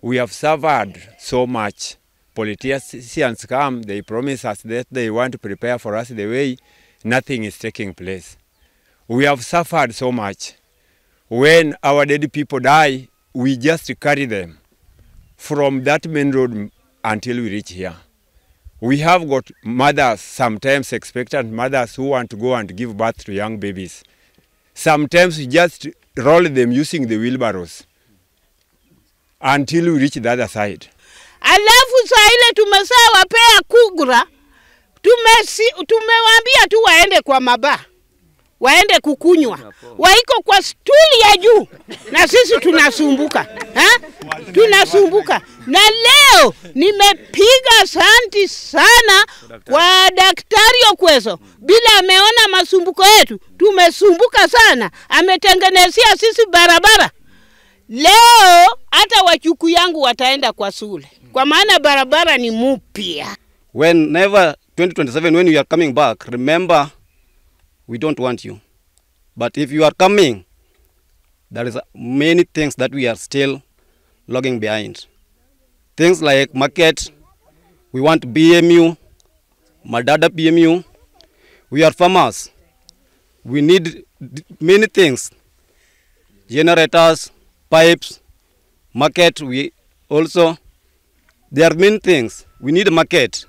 We have suffered so much. Politicians come, they promise us that they want to prepare for us the way. Nothing is taking place. We have suffered so much. When our dead people die, we just carry them from that main road until we reach here. We have got mothers, sometimes expectant mothers, who want to go and give birth to young babies. Sometimes we just roll them using the wheelbarrows until we reach the other side. Alafu saa ile tumesaa wapea kugura, tumewaambia tu waende kwa maba, waende kukunywa, waiko kwa stuli ya juu, na sisi tunasumbuka. Tunasumbuka. Na leo nimepiga asanti sana kwa Daktari Okweso. Bila ameona masumbuko yetu, tumesumbuka sana. Ametengenezea sisi barabara. Leo hata wachuku yangu wataenda kwa shule, kwa maana barabara ni mpya. Whenever 2027, when you are coming back, remember, we don't want you. But if you are coming, there is many things that we are still logging behind. Things like market, we want BMU, Madada BMU. We are farmers. We need many things. Generators, pipes, market, there are many things. We need a market.